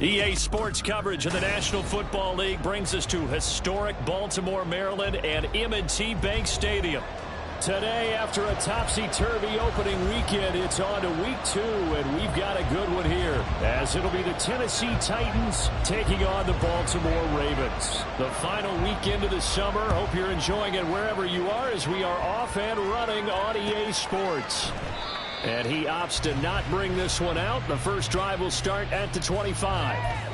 EA Sports coverage of the National Football League brings us to historic Baltimore, Maryland, and M&T Bank Stadium. Today, after a topsy-turvy opening weekend, it's on to week 2, and we've got a good one here, as it'll be the Tennessee Titans taking on the Baltimore Ravens. The final weekend of the summer. Hope you're enjoying it wherever you are, as we are off and running on EA Sports. And he opts to not bring this one out. The first drive will start at the 25.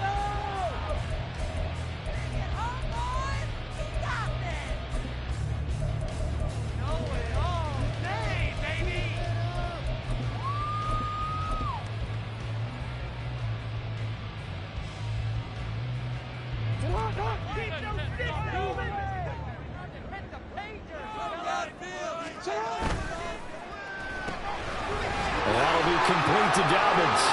Complete to Dobbins.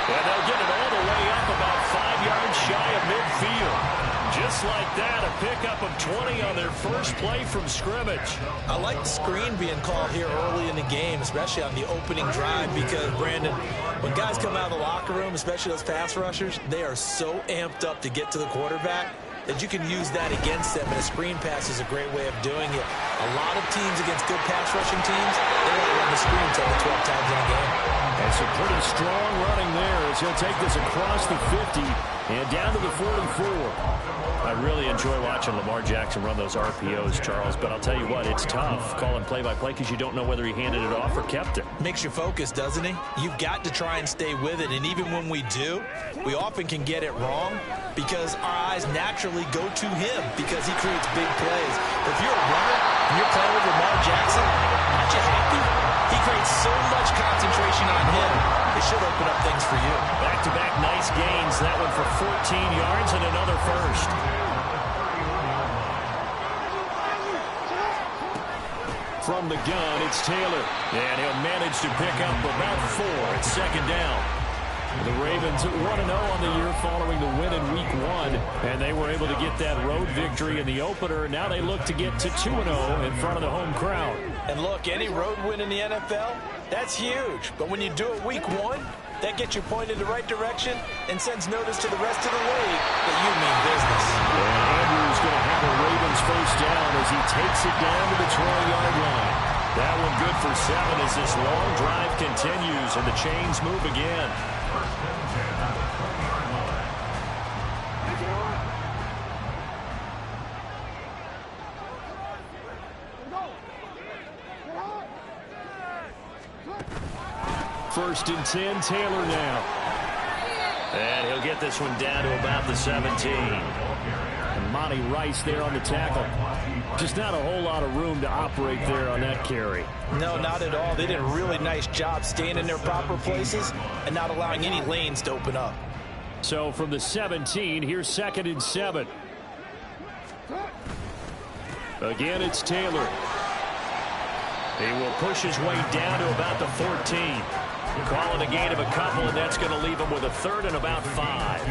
And they'll get it all the way up about 5 yards shy of midfield. Just like that, a pickup of 20 on their first play from scrimmage. I like the screen being called here early in the game, especially on the opening drive, because, Brandon, when guys come out of the locker room, especially those pass rushers, they are so amped up to get to the quarterback that you can use that against them, and a screen pass is a great way of doing it. A lot of teams against good pass rushing teams, they want to run the screen 10 to 12 times in a game. And some pretty strong running there as he'll take this across the 50 and down to the 44. I really enjoy watching Lamar Jackson run those RPOs, Charles, but I'll tell you what, it's tough calling play-by-play because you don't know whether he handed it off or kept it. Makes you focus, doesn't he? You've got to try and stay with it, and even when we do, we often can get it wrong because our eyes naturally go to him because he creates big plays. But if you're a runner and you're playing with Lamar Jackson, aren't you happy? He creates so much concentration on him. It should open up things for you. Back-to-back nice gains. That one for 14 yards and another first. From the gun, it's Taylor. And he'll manage to pick up about 4 at second down. The Ravens 1-0 on the year following the win in Week 1, and they were able to get that road victory in the opener. Now they look to get to 2-0 in front of the home crowd. And look, any road win in the NFL, that's huge. But when you do it Week 1, that gets you pointed the right direction and sends notice to the rest of the league that you mean business. And Andrews going to have a Ravens first down as he takes it down to the 20-yard line. That one good for 7 as this long drive continues and the chains move again. First and 10, Taylor now. And he'll get this one down to about the 17. And Monty Rice there on the tackle. Just not a whole lot of room to operate there on that carry. No, not at all. They did a really nice job staying in their proper places and not allowing any lanes to open up. So from the 17, here's 2nd and 7. Again, it's Taylor. He will push his way down to about the 14. Calling a gain of a couple, and that's going to leave him with a 3rd and about 5.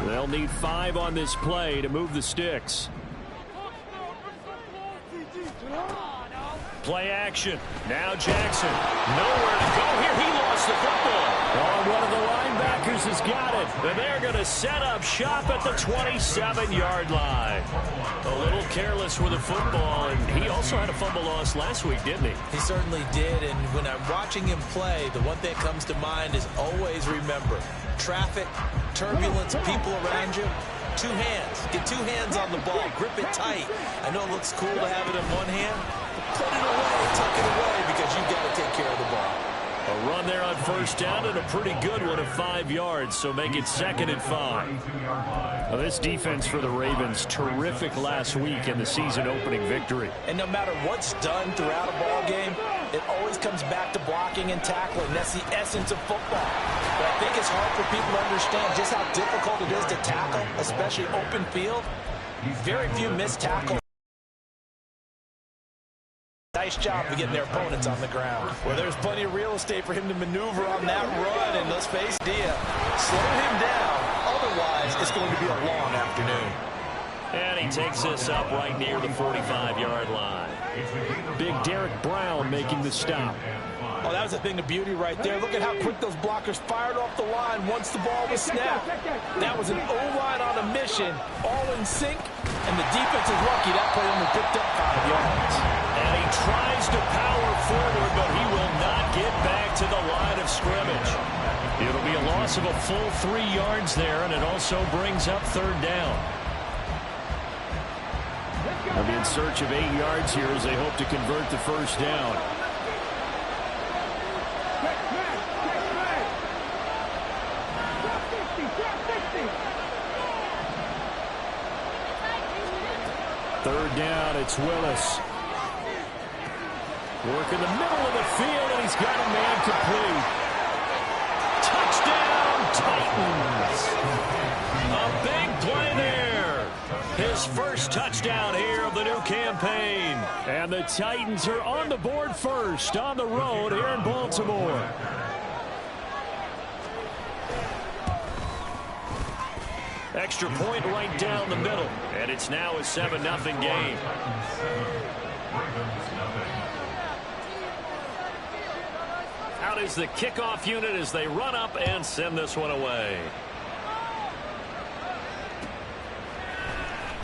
They'll need 5 on this play to move the sticks. Play action. Now Jackson. Nowhere to go here. He lost the football. Oh, one of the linebackers has got it. And they're going to set up shop at the 27-yard line. A little careless with the football, and he also had a fumble loss last week, didn't he? He certainly did, and when I'm watching him play, the one thing that comes to mind is always remember, traffic, turbulence, people around you, 2 hands. Get 2 hands on the ball. Grip it tight. I know it looks cool to have it in one hand. Put it away, tuck it away, because you've got to take care of the ball. A run there on first down and a pretty good one of 5 yards, so make it 2nd and 5. Well, this defense for the Ravens, terrific last week in the season-opening victory. And no matter what's done throughout a ball game, it always comes back to blocking and tackling. That's the essence of football. But I think it's hard for people to understand just how difficult it is to tackle, especially open field. Very few missed tackles. Nice job of getting their opponents on the ground. Well, there's plenty of real estate for him to maneuver on that run, and let's face it, slow him down. Otherwise, it's going to be a long afternoon. And he takes this up right near the 45-yard line. Big Derek Brown making the stop. Oh, that was a thing of beauty right there. Look at how quick those blockers fired off the line once the ball was snapped. That was an O-line on a mission, all in sync, and the defense is lucky that play only picked up 5 yards. And he tries to power forward, but he will not get back to the line of scrimmage. It'll be a loss of a full 3 yards there, and it also brings up 3rd down. They'll be in search of 8 yards here as they hope to convert the 1st down. Third down, it's Willis. Work in the middle of the field, and he's got a man complete. Touchdown, Titans. A big play there. His first touchdown here of the new campaign. And the Titans are on the board first on the road here in Baltimore. Extra point right down the middle. And it's now a 7-0 game. Out is the kickoff unit as they run up and send this one away.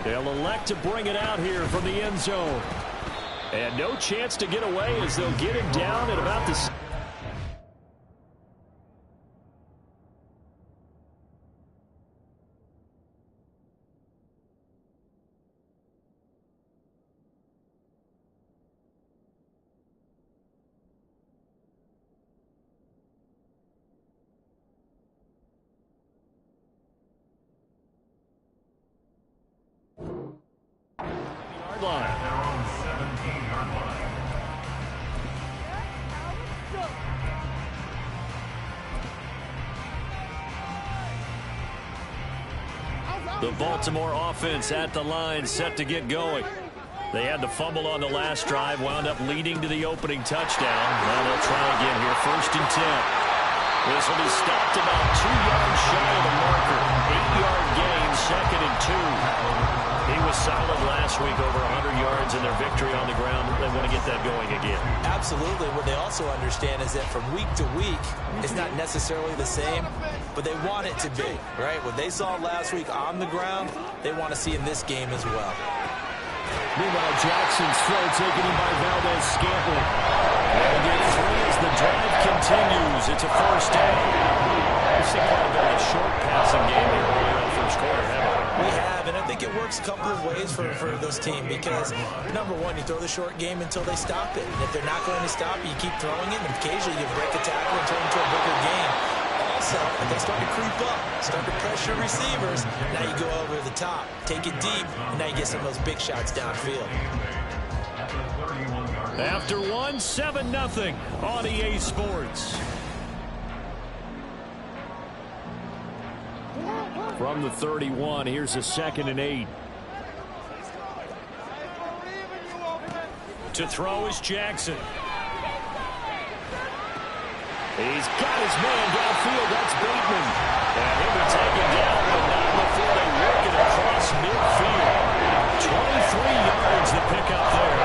They'll elect to bring it out here from the end zone. And no chance to get away as they'll get him down at about the... The Baltimore offense at the line, set to get going. They had the fumble on the last drive, wound up leading to the opening touchdown. Now they'll try again here, 1st and 10. This will be stopped about 2 yards shy of the marker. 8-yard gain, 2nd and 2. He was solid last week, over 100 yards in their victory on the ground. They want to get that going again. Absolutely. What they also understand is that from week to week, it's not necessarily the same, but they want it to be, right? What they saw last week on the ground, they want to see in this game as well. Meanwhile, Jackson's throw taken in by Valdez-Scantling. And get 3 as the drive continues. It's a 1st down. We've seen kind of a short passing game here early in the 1st quarter, haven't we? We have, and I think it works a couple of ways for this team because, number one, you throw the short game until they stop it. And if they're not going to stop it, you keep throwing it, and occasionally you break a tackle and turn it into a bigger game. Also, if they start to creep up, start to pressure receivers, now you go over the top, take it deep, and now you get some of those big shots downfield. After 7-0 on EA Sports. From the 31, here's a 2nd and 8. To throw is Jackson. He's got his man downfield. That's Bateman. And he'll be taken down, but not before they work it across midfield. 23 yards to pick up there.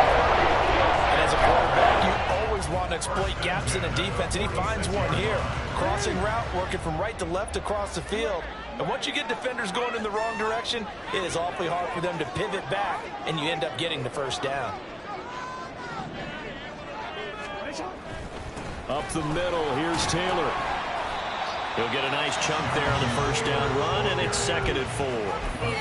And as a quarterback, you always want to exploit gaps in the defense, and he finds one here. Crossing route, working from right to left across the field. And once you get defenders going in the wrong direction, it is awfully hard for them to pivot back, and you end up getting the 1st down. Up the middle, here's Taylor. He'll get a nice chunk there on the 1st down run, and it's 2nd and 4.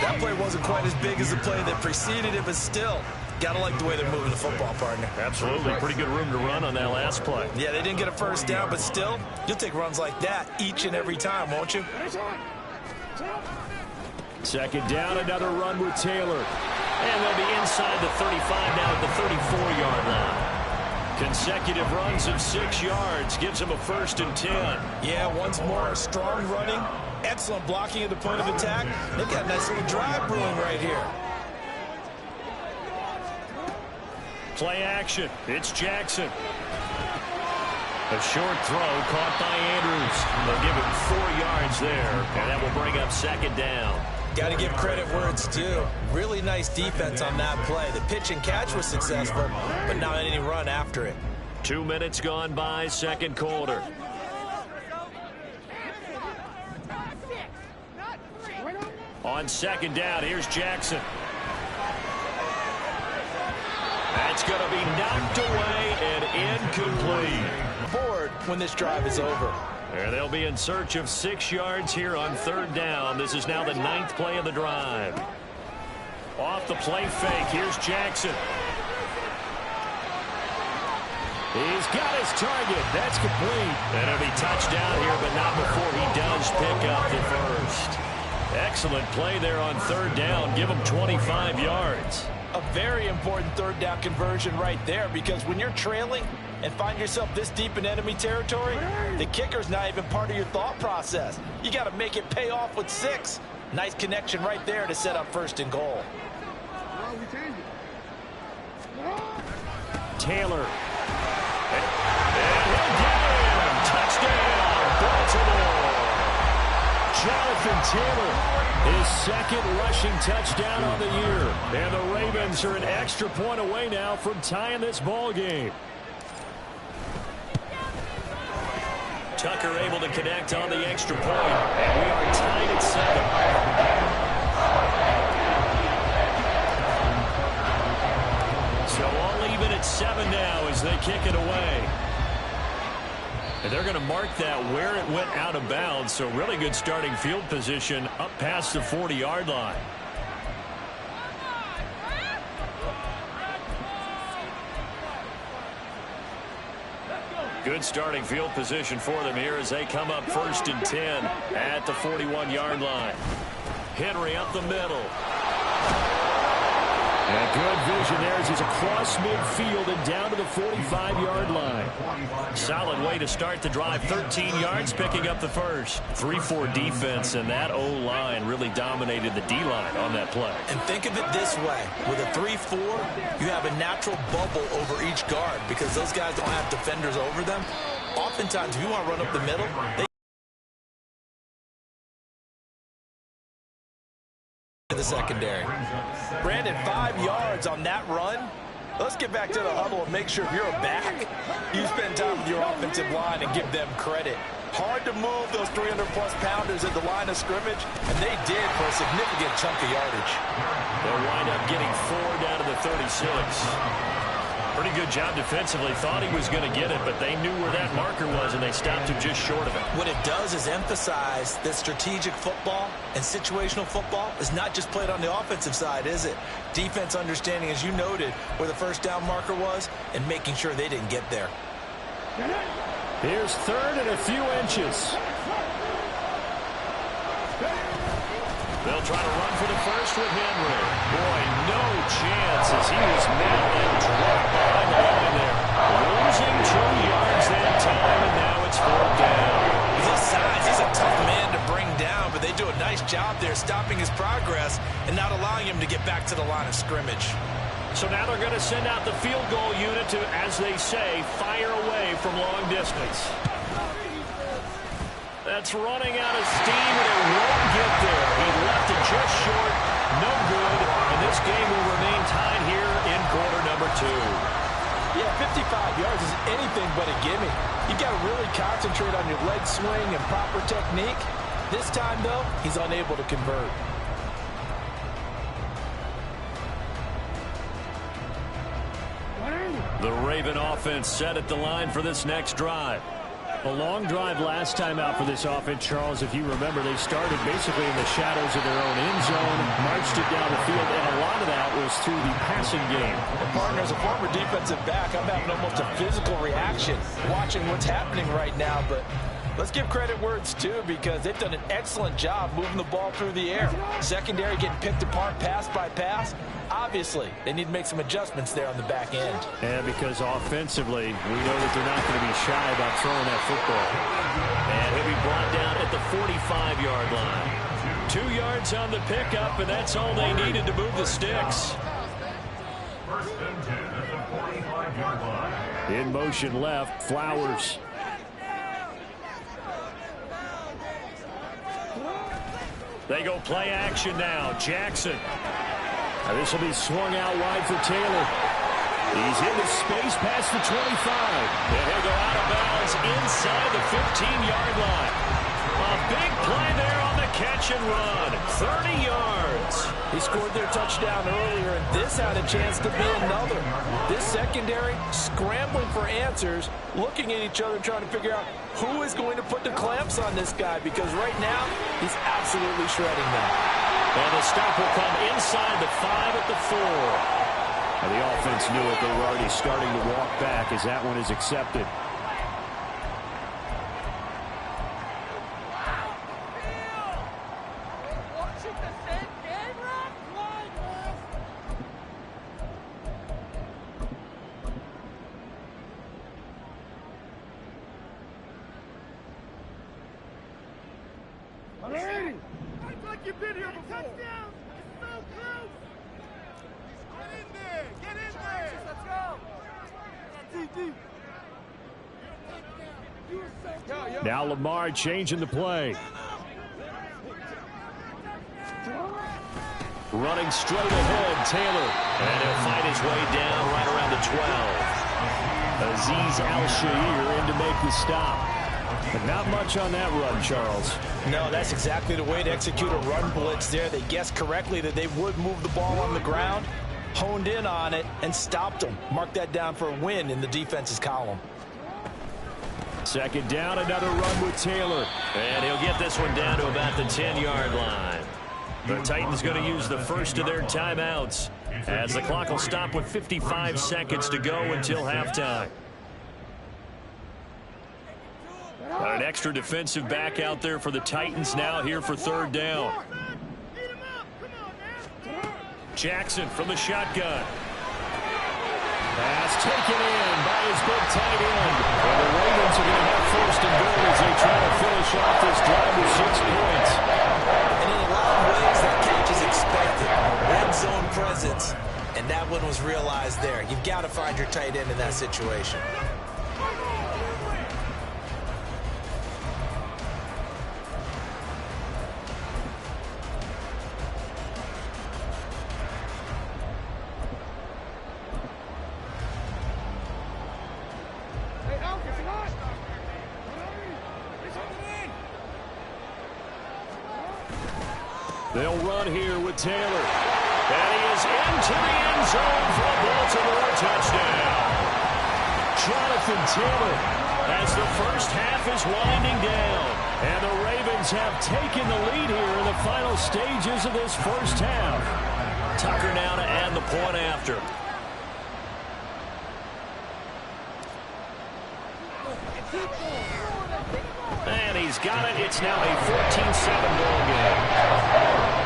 That play wasn't quite as big as the play that preceded it, but still, gotta like the way they're moving the football, partner. Absolutely. Pretty good room to run on that last play. Yeah, they didn't get a 1st down, but still, you'll take runs like that each and every time, won't you? 2nd down, another run with Taylor. And they'll be inside the 35 now at the 34-yard line. Consecutive runs of 6 yards gives them a 1st and 10. Yeah, once more, strong running, excellent blocking at the point of attack. They've got a nice little drive brewing right here. Play action. It's Jackson. A short throw caught by Andrews. They'll give him 4 yards there, and that will bring up 2nd down. Got to give credit where it's due. Really nice defense on that play. The pitch and catch was successful, but not any run after it. 2 minutes gone by, second quarter. On second down, here's Jackson. That's going to be knocked away and incomplete. Board when this drive is over. And they'll be in search of 6 yards here on third down. This is now the 9th play of the drive. Off the play fake, here's Jackson. He's got his target. That's complete. And it'll be touchdown here, but not before he does pick up the first. Excellent play there on third down. Give him 25 yards. A very important third down conversion right there, because when you're trailing and find yourself this deep in enemy territory, the kicker's not even part of your thought process. You got to make it pay off with 6. Nice connection right there to set up first and goal. Taylor. And he'll get him. Touchdown, Baltimore. Jonathan Taylor, his second rushing touchdown on the year. And the Ravens are an extra point away now from tying this ball game. Tucker able to connect on the extra point. And we are tied at 7. So all even at 7 now as they kick it away. And they're going to mark that where it went out of bounds. So really good starting field position up past the 40-yard line. Good starting field position for them here as they come up 1st and 10 at the 41-yard line. Henry up the middle. And good vision there as he's across midfield and down to the 45-yard line. Solid way to start the drive. 13 yards, picking up the first. 3-4 defense, and that O-line really dominated the D-line on that play. And think of it this way. With a 3-4, you have a natural bubble over each guard because those guys don't have defenders over them. Oftentimes, if you want to run up the middle, they the secondary. Brandon, 5 yards on that run. Let's get back to the huddle and make sure if you're a back, you spend time with your offensive line and give them credit. Hard to move those 300-plus pounders at the line of scrimmage, and they did for a significant chunk of yardage. They'll wind up getting 4 down to the 36. Pretty good job defensively. Thought he was going to get it, but they knew where that marker was, and they stopped him just short of it. What it does is emphasize that strategic football and situational football is not just played on the offensive side, is it? Defense understanding, as you noted, where the first down marker was and making sure they didn't get there. Here's 3rd and a few inches. They'll try to run for the first with Henry. Boy, no chance as he was met and dropped behind the line there. Losing 2 yards that time, and now it's 4th down. With his size, he's a tough man to bring down, but they do a nice job there stopping his progress and not allowing him to get back to the line of scrimmage. So now they're going to send out the field goal unit to, as they say, fire away from long distance. That's running out of steam, and it won't get there. He left it just short. No good. And this game will remain tied here in quarter number 2. Yeah, 55 yards is anything but a gimme. You've got to really concentrate on your leg swing and proper technique. This time, though, he's unable to convert. The Raven offense set at the line for this next drive. A long drive last time out for this offense, Charles. If you remember, they started basically in the shadows of their own end zone, marched it down the field, and a lot of that was through the passing game. And partner, as a former defensive back, I'm having almost a physical reaction watching what's happening right now, but let's give credit where it's due because they've done an excellent job moving the ball through the air. Secondary getting picked apart pass by pass. Obviously, they need to make some adjustments there on the back end. And because offensively, we know that they're not going to be shy about throwing that football. And he'll be brought down at the 45-yard line. 2 yards on the pickup, and that's all they needed to move the sticks. In motion left, Flowers. They go play action now. Jackson. This will be swung out wide for Taylor. He's into space past the 25. And he'll go out of bounds inside the 15-yard line. A big play there on the catch and run. 30 yards. He scored their touchdown earlier, and this had a chance to be another. This secondary scrambling for answers, looking at each other, trying to figure out who is going to put the clamps on this guy, because right now he's absolutely shredding them. And the stop will come inside the 5 at the 4. And the offense knew it. They were already starting to walk back as that one is accepted. You've been here before. Touchdown! It's so close! Get in there! Get in there! Let's go! Now Lamar changing the play. Running straight ahead, Taylor. And he'll find his way down right around the 12. Azeez Al-Shaair in to make the stop. But not much on that run, Charles. No, that's exactly the way to execute a run blitz there. They guessed correctly that they would move the ball on the ground, honed in on it, and stopped them. Mark that down for a win in the defense's column. Second down, another run with Taylor. And he'll get this one down to about the 10-yard line. The Titans going to use the first of their timeouts as the clock will stop with 55 seconds to go until halftime. Got an extra defensive back out there for the Titans now here for third down. Jackson from the shotgun. Pass taken in by his big tight end. And the Ravens are going to have first and goal as they try to finish off this drive with 6 points. And in a lot of ways, that catch is expected. Red zone presence. And that one was realized there. You've got to find your tight end in that situation. They'll run here with Taylor. And he is into the end zone for a Baltimore touchdown. Jonathan Taylor as the first half is winding down. And the Ravens have taken the lead here in the final stages of this first half. Tucker now to add the point after. And he's got it. It's now a 14-7 ball game.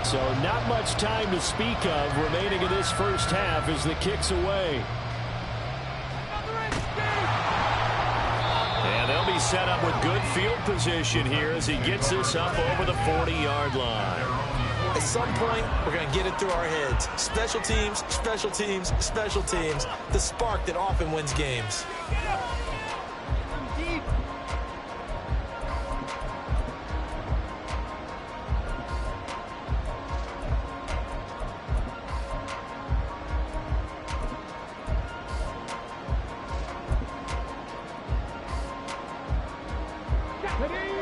So not much time to speak of remaining in this first half as the kick's away. And they'll be set up with good field position here as he gets this up over the 40-yard line. At some point, we're going to get it through our heads. Special teams, special teams, special teams. The spark that often wins games.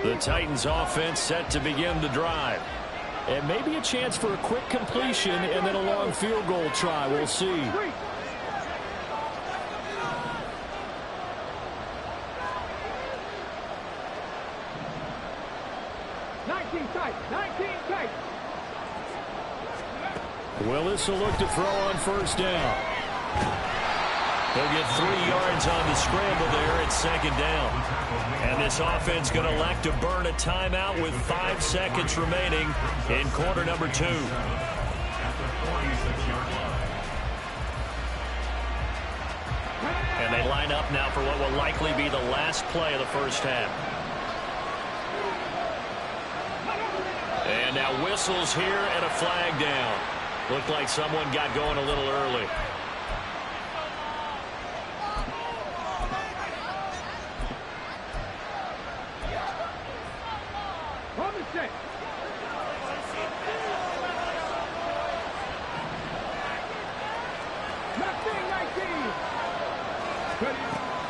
The Titans offense set to begin the drive. And maybe a chance for a quick completion and then a long field goal try. We'll see. 19 tight. 19 tight. Willis will look to throw on first down. They'll get 3 yards on the scramble there at second down. And this offense going to elect to burn a timeout with 5 seconds remaining in quarter number 2. And they line up now for what will likely be the last play of the first half. And now whistles here and a flag down. Looked like someone got going a little early.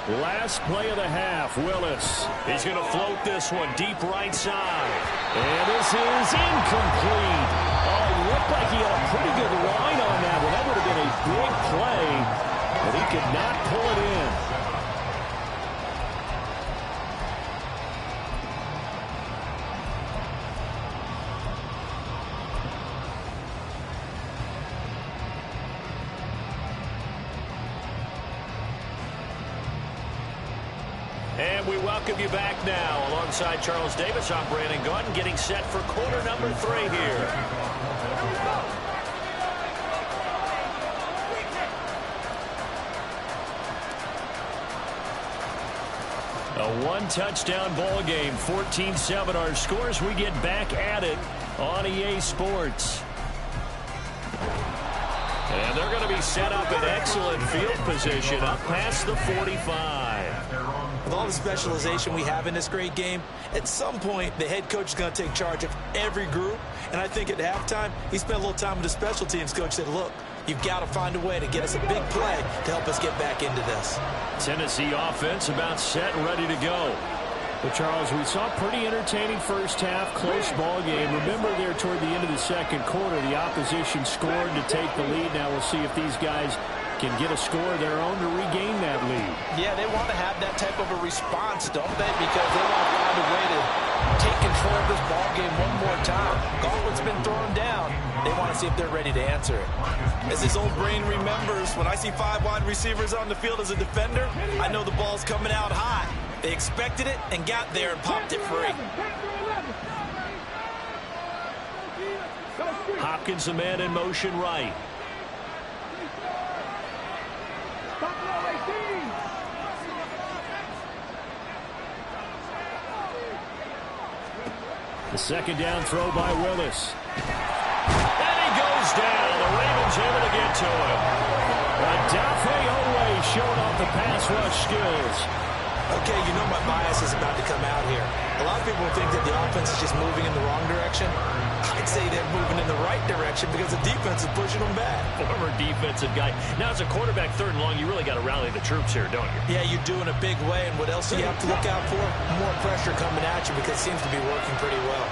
Last play of the half, Willis. He's going to float this one deep right side. And this is incomplete. Oh, it looked like he had a pretty good line on that one. That would have been a big play, but he could not pull it in. And we welcome you back now. Alongside Charles Davis, I'm Brandon Gaudin, getting set for quarter number 3 here. A one-touchdown ball game, 14-7 our scores. We get back at it on EA Sports. And they're going to be set up in excellent field position up past the 45. With all the specialization we have in this great game, at some point the head coach is going to take charge of every group. And I think at halftime, he spent a little time with the special teams coach, said, look, you've got to find a way to get us a big play to help us get back into this. Tennessee offense about set and ready to go. But, Charles, we saw a pretty entertaining first half, close ball game. Remember there toward the end of the second quarter, the opposition scored to take the lead. Now we'll see if these guys can get a score of their own to regain that lead. Yeah, they want to have that type of a response, don't they? Because they want to find a way to take control of this ball game one more time. Gauntlet's been thrown down. They want to see if they're ready to answer it. As his old brain remembers, when I see 5 wide receivers on the field as a defender, I know the ball's coming out hot. They expected it and got there and popped it free. Hopkins, the man in motion right. The second down throw by Willis. And he goes down. The Ravens able to get to him. Adafe Owe showing off the pass rush skills. Okay, you know my bias is about to come out here. A lot of people think that the offense is just moving in the wrong direction. I'd say they're moving in the right direction because the defense is pushing them back. Former defensive guy. Now, as a quarterback, 3rd and long, you really got to rally the troops here, don't you? Yeah, you do in a big way. And what else do you have to look out for? More pressure coming at you because it seems to be working pretty well.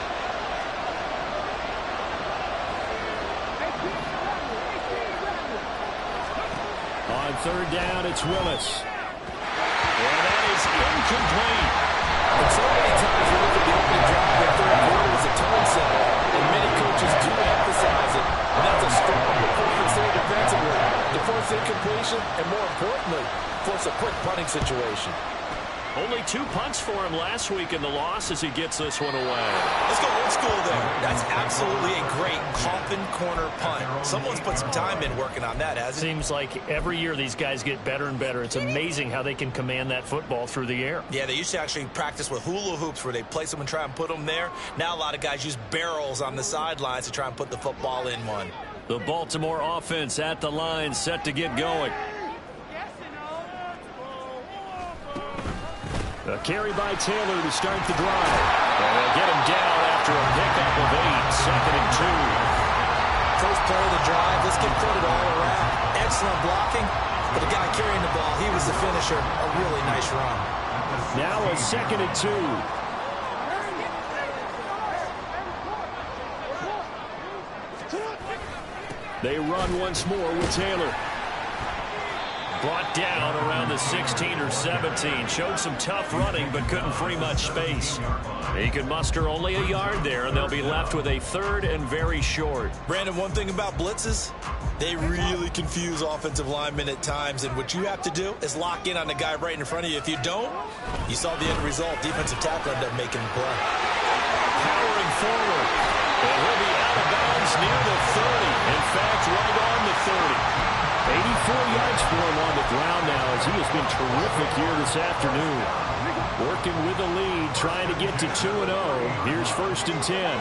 On 3rd down, it's Willis. And that is incomplete. And so many times we look at the opening drive in the 3rd quarter as a tone setter, and many coaches do emphasize it. And that's a strong performance there defensively to force incompletion and, more importantly, force a quick punting situation. Only 2 punts for him last week in the loss as he gets this one away. Let's go old school there. That's absolutely a great coffin corner punt. Someone's put some time in working on that, hasn't it? Seems like every year these guys get better and better. It's amazing how they can command that football through the air. Yeah, they used to actually practice with hula hoops where they place them and try and put them there. Now a lot of guys use barrels on the sidelines to try and put the football in one. The Baltimore offense at the line, set to get going. A carry by Taylor to start the drive. And they'll get him down after a pickup of 8, 2nd and 2. First play of the drive. Let's give credit all around. Excellent blocking. But the guy carrying the ball, he was the finisher. A really nice run. Now a 2nd and 2. They run once more with Taylor. Brought down around the 16 or 17. Showed some tough running, but couldn't free much space. He could muster only a yard there, and they'll be left with a 3rd and very short. Brandon, one thing about blitzes, they really confuse offensive linemen at times, and what you have to do is lock in on the guy right in front of you. If you don't, you saw the end result. Defensive tackle ended up making the play. Powering forward, and he'll be out of bounds near the 30. In fact, right on the 30. 84 yards for him on the ground now as he has been terrific here this afternoon. Working with the lead, trying to get to 2-0. Here's 1st and 10.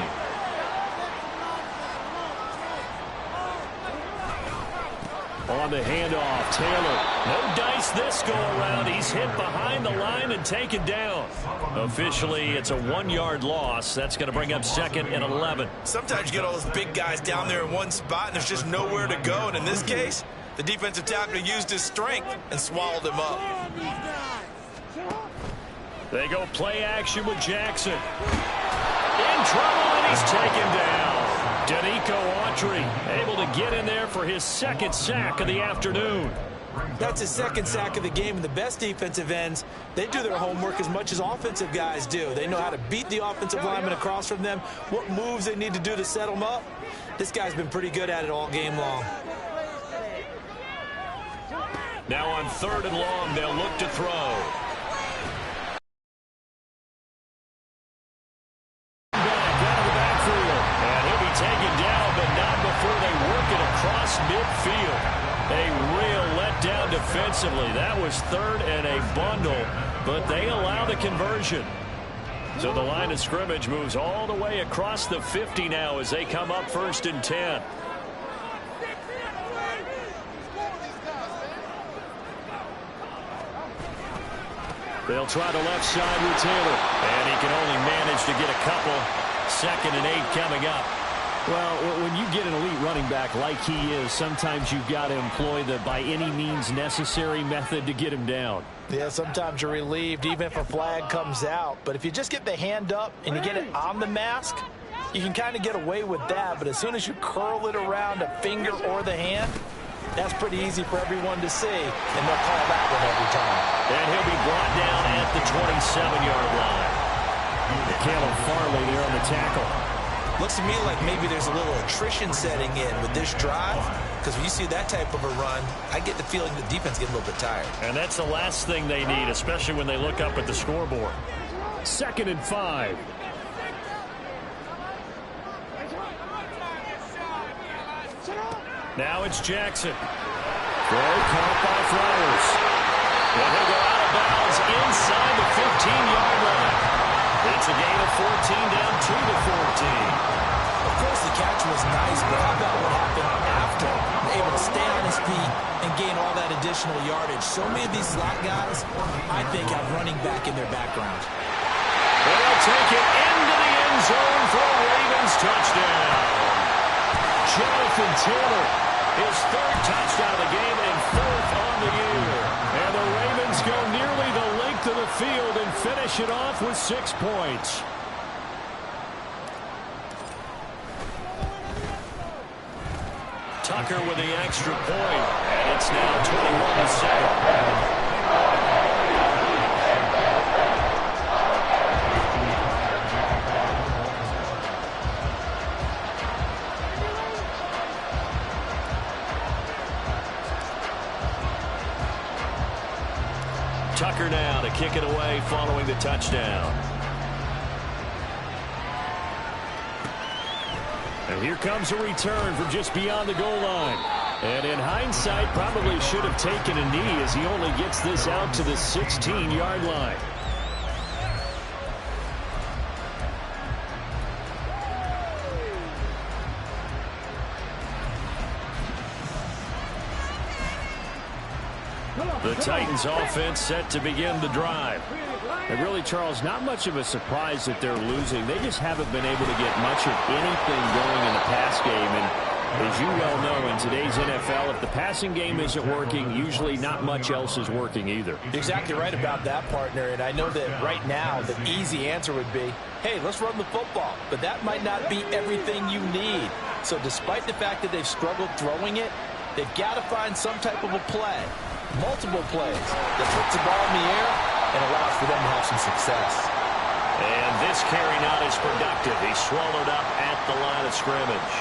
On the handoff, Taylor. No dice this go around. He's hit behind the line and taken down. Officially, it's a 1-yard loss. That's going to bring up 2nd and 11. Sometimes you get all those big guys down there in one spot, and there's just nowhere to go. And in this case, the defensive tackle used his strength and swallowed him up. They go play action with Jackson. In trouble, and he's taken down. Danico Autry able to get in there for his 2nd sack of the afternoon. That's his 2nd sack of the game, and the best defensive ends, they do their homework as much as offensive guys do. They know how to beat the offensive lineman across from them, what moves they need to do to set them up. This guy's been pretty good at it all game long. Now on 3rd and long, they'll look to throw. Taken down, but not before they work it across midfield. A real letdown defensively. That was 3rd and a bundle, but they allow the conversion. So the line of scrimmage moves all the way across the 50 now as they come up 1st and 10. They'll try the left side with Taylor, and he can only manage to get a couple. 2nd and 8 coming up. Well, when you get an elite running back like he is, sometimes you've got to employ the by any means necessary method to get him down. Yeah, sometimes you're relieved even if a flag comes out. But if you just get the hand up and you get it on the mask, you can kind of get away with that. But as soon as you curl it around a finger or the hand, that's pretty easy for everyone to see, and they'll call that one every time. And he'll be brought down at the 27-yard line. Caleb Farley there on the tackle. Looks to me like maybe there's a little attrition setting in with this drive, because when you see that type of a run, I get the feeling the defense gets a little bit tired. And that's the last thing they need, especially when they look up at the scoreboard. 2nd and 5. Now it's Jackson. Throw caught by Flowers. And he'll go out of bounds inside the 15-yard line. It's a gain of 14 down 2-14. Of course, the catch was nice, but how about what happened after? Able to stay on his feet and gain all that additional yardage. So many of these slot guys, I think, have running back in their background. They'll take it into the end zone for a Ravens touchdown. Jonathan Taylor, his 3rd touchdown of the game and 4th on the year. And the Ravens go nearly the length of the field and finish it off with 6 points. Tucker with the extra point, and it's now 21-7. Tucker now to kick it away following the touchdown. And here comes a return from just beyond the goal line. And in hindsight, probably should have taken a knee as he only gets this out to the 16-yard line. The Titans offense set to begin the drive. And really, Charles, not much of a surprise that they're losing. They just haven't been able to get much of anything going in the pass game. And as you well know, in today's NFL, if the passing game isn't working, usually not much else is working either. You're exactly right about that, partner. And I know that right now the easy answer would be, hey, let's run the football. But that might not be everything you need. So despite the fact that they've struggled throwing it, they've got to find some type of a play. Multiple plays that puts the ball in the air and allows for them to have some success. And this carry not as productive. He's swallowed up at the line of scrimmage.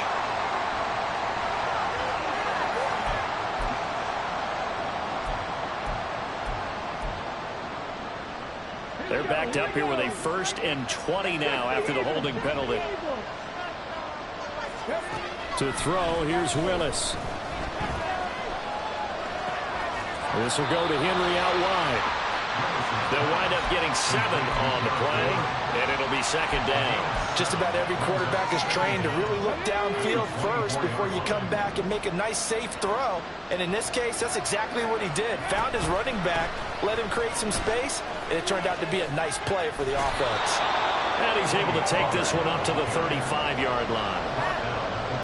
They're backed up here with a 1st and 20 now after the holding penalty. To throw, here's Willis. This will go to Henry out wide. They'll wind up getting 7 on the play, and it'll be second down. Just about every quarterback is trained to really look downfield first before you come back and make a nice, safe throw. And in this case, that's exactly what he did. Found his running back, let him create some space, and it turned out to be a nice play for the offense. And he's able to take this one up to the 35-yard line.